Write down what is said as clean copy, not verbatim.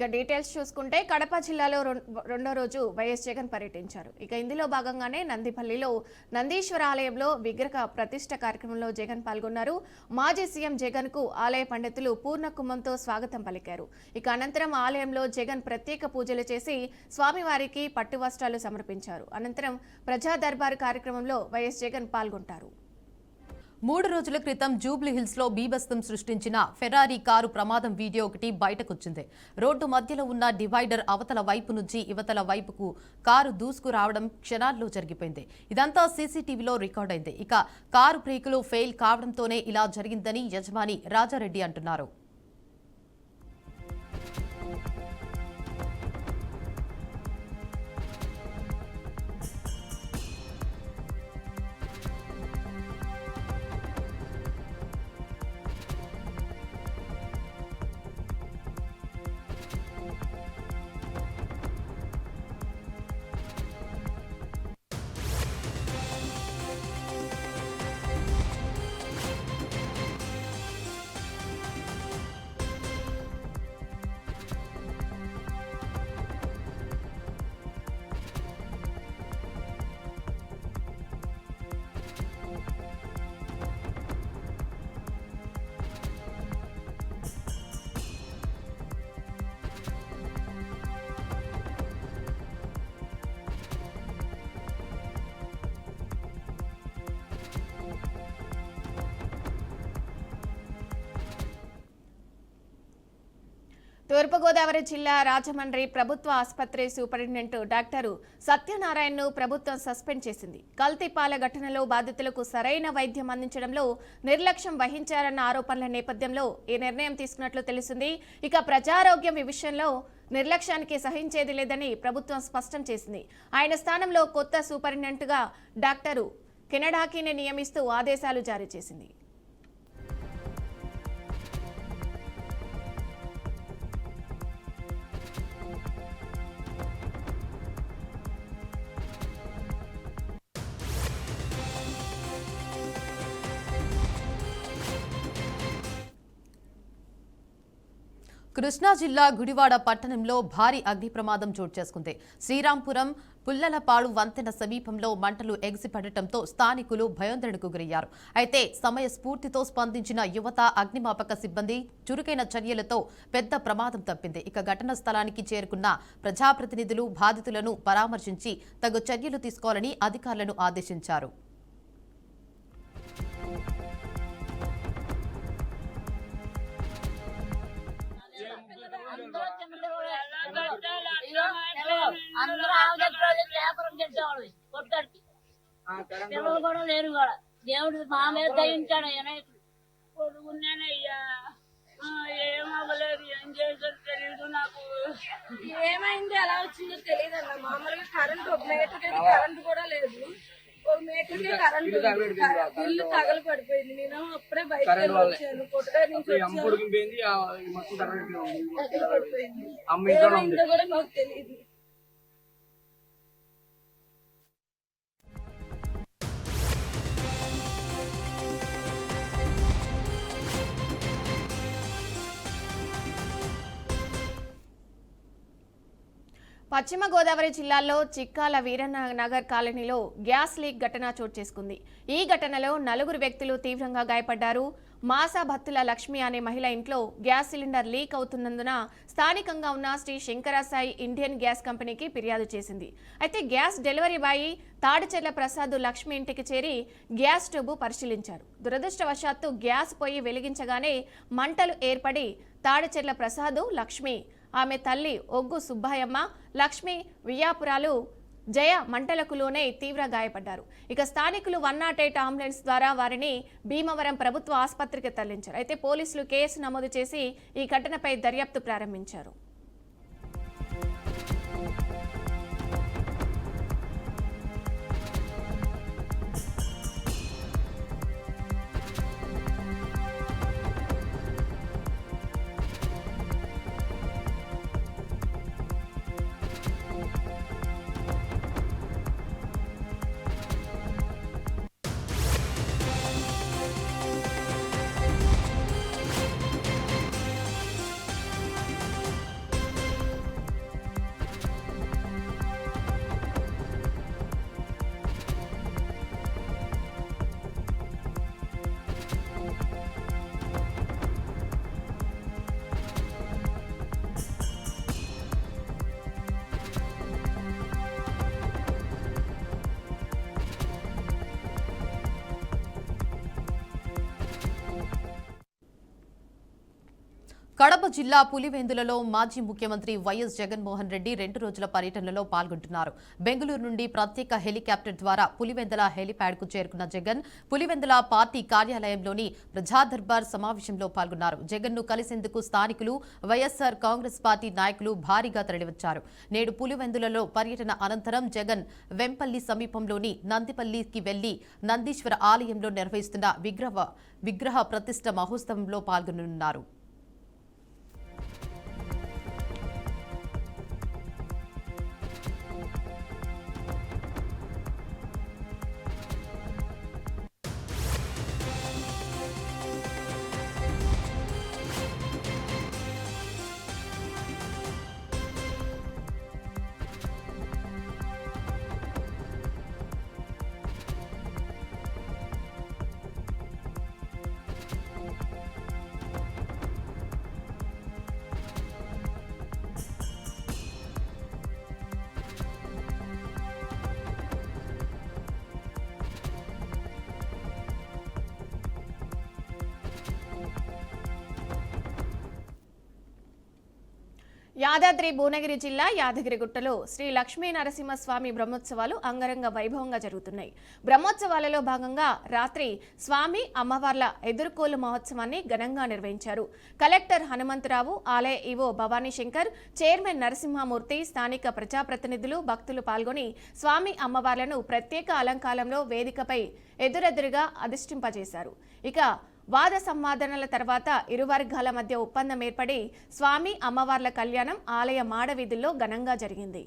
ఇక డీటెయిల్స్ చూసుకుంటే కడప జిల్లాలో రెండో రోజు వైఎస్ జగన్ పర్యటించారు. ఇక ఇందులో భాగంగానే నందిపల్లిలో నందీశ్వర ఆలయంలో విగ్రహ ప్రతిష్ఠ కార్యక్రమంలో జగన్ పాల్గొన్నారు. మాజీ సీఎం జగన్ కు ఆలయ పండితులు పూర్ణ కుంభంతో స్వాగతం పలికారు. ఇక అనంతరం ఆలయంలో జగన్ ప్రత్యేక పూజలు చేసి స్వామివారికి పట్టు వస్త్రాలు సమర్పించారు. అనంతరం ప్రజా దర్బారు కార్యక్రమంలో వైఎస్ జగన్ పాల్గొంటారు. 3 రోజుల క్రితం జూబ్లీహిల్స్ లో బీభత్సం సృష్టించిన ఫెరారీ కారు ప్రమాదం వీడియో ఒకటి బయటకొచ్చింది. రోడ్డు మధ్యలో ఉన్న డివైడర్ అవతల వైపు నుంచి ఇవతల వైపుకు కారు దూసుకురావడం క్షణాల్లో జరిగిపోయింది. ఇదంతా సీసీటీవీలో రికార్డ్ అయింది. ఇక కారు బ్రేకులు ఫెయిల్ కావడంతోనే ఇలా జరిగిందని యజమాని రాజారెడ్డి అంటున్నారు. తూర్పుగోదావరి జిల్లా రాజమండ్రి ప్రభుత్వ ఆసుపత్రి సూపరింటెండెంట్ డాక్టర్ సత్యనారాయణను ప్రభుత్వం సస్పెండ్ చేసింది. కల్తీపాల ఘటనలో బాధితులకు సరైన వైద్యం అందించడంలో నిర్లక్ష్యం వహించారన్న ఆరోపణల నేపథ్యంలో ఈ నిర్ణయం తీసుకున్నట్లు తెలిసింది. ఇక ప్రజారోగ్యం విషయంలో నిర్లక్ష్యానికి సహించేది లేదని ప్రభుత్వం స్పష్టం చేసింది. ఆయన స్థానంలో కొత్త సూపరింటెండెంట్గా డాక్టర్ కెనడాకిని నియమిస్తూ ఆదేశాలు జారీ చేసింది. కృష్ణా జిల్లా గుడివాడ పట్టణంలో భారీ అగ్ని ప్రమాదం చోటు చేసుకుంది. శ్రీరాంపురం పుల్లలపాడు వంతెన సమీపంలో మంటలు ఎగిసిపడటంతో స్థానికులు భయాందోళనకు గురయ్యారు. అయితే సమయ స్ఫూర్తితో స్పందించిన యువత, అగ్నిమాపక సిబ్బంది చురుకైన చర్యలతో పెద్ద ప్రమాదం తప్పింది. ఇక ఘటనా స్థలానికి చేరుకున్న ప్రజాప్రతినిధులు బాధితులను పరామర్శించి తగు చర్యలు తీసుకోవాలని అధికారులను ఆదేశించారు. పిల్లలు కూడా లేరు కూడా దేవుడు మా మీద దయించాడు. కొడుకున్నానయ్యా ఏమవ్వలేదు, ఏం చేశారు తెలియదు. నాకు ఏమైంది ఎలా వచ్చిందో తెలియదు అన్న. మామూలుగా కరెంట్ ఒక మీటర్కి కరెంట్ కూడా లేదు. ఒక మీటర్కి కరెంట్ బిల్లు తగలు పడిపోయింది. నేను అప్పుడే బయటకు వచ్చాను. కొట్టుగా నుంచి పడిపోయింది. ఏమైందో కూడా మాకు తెలియదు. పశ్చిమ గోదావరి జిల్లాలో చిక్కాల వీరన్న నగర్ కాలనీలో గ్యాస్ లీక్ ఘటన చోటు చేసుకుంది. ఈ ఘటనలో 4 వ్యక్తులు తీవ్రంగా గాయపడ్డారు. మాసా భత్తుల లక్ష్మి అనే మహిళ ఇంట్లో గ్యాస్ సిలిండర్ లీక్ అవుతున్నందున స్థానికంగా ఉన్న శ్రీ శంకరసాయి ఇండియన్ గ్యాస్ కంపెనీకి ఫిర్యాదు చేసింది. అయితే gas delivery boy Tadicherla Prasad Lakshmi ఇంటికి చేరి గ్యాస్ ట్యూబ్ పరిశీలించారు. దురదృష్టవశాత్తు గ్యాస్ పొయ్యి వెలిగించగానే మంటలు ఏర్పడి తాడిచెర్ల ప్రసాద్, లక్ష్మి, ఆమె తల్లి ఒగ్గు సుబ్బాయమ్మ, లక్ష్మి వియ్యాపురాలు జయ మంటలకు లోనే తీవ్ర గాయపడ్డారు. ఇక స్థానికులు 108 అంబులెన్స్ ద్వారా వారిని భీమవరం ప్రభుత్వ ఆసుపత్రికి తరలించారు. అయితే పోలీసులు కేసు నమోదు చేసి ఈ ఘటనపై దర్యాప్తు ప్రారంభించారు. కడప జిల్లా పులివెందులలో మాజీ ముఖ్యమంత్రి వైఎస్ జగన్మోహన్ రెడ్డి 2 రోజుల పర్యటనలో పాల్గొంటున్నారు. బెంగళూరు నుండి ప్రత్యేక హెలికాప్టర్ ద్వారా పులివెందుల హెలిప్యాడ్కు చేరుకున్న జగన్ పులివెందుల పార్టీ కార్యాలయంలోని ప్రజాదర్బార్ సమావేశంలో పాల్గొన్నారు. జగన్ను కలిసేందుకు స్థానికులు, వైఎస్ఆర్ కాంగ్రెస్ పార్టీ నాయకులు భారీగా తరలివచ్చారు. నేడు పులివెందులలో పర్యటన అనంతరం జగన్ వెంపల్లి సమీపంలోని నందిపల్లికి వెళ్లి నందీశ్వర ఆలయంలో నిర్వహిస్తున్న విగ్రహ ప్రతిష్ఠ మహోత్సవంలో పాల్గొననున్నారు. యాదాద్రి భువనగిరి జిల్లా యాదగిరిగుట్టలో శ్రీ లక్ష్మీ నరసింహస్వామి బ్రహ్మోత్సవాలు అంగరంగ వైభవంగా జరుగుతున్నాయి. బ్రహ్మోత్సవాలలో భాగంగా రాత్రి స్వామి అమ్మవార్ల ఎదుర్కోలు మహోత్సవాన్ని ఘనంగా నిర్వహించారు. కలెక్టర్ హనుమంతరావు, ఆలయ ఈవో భవానీ శంకర్, చైర్మన్ నరసింహమూర్తి, స్థానిక ప్రజాప్రతినిధులు, భక్తులు పాల్గొని స్వామి అమ్మవార్లను ప్రత్యేక అలంకారంలో వేదికపై ఎదురెదురుగా అధిష్ఠింపజేశారు. ఇక వాద సంవాదనల తర్వాత ఇరు వర్గాల మధ్య ఒప్పందం ఏర్పడి స్వామి అమ్మవార్ల కళ్యాణం ఆలయ మాడవీధుల్లో ఘనంగా జరిగింది.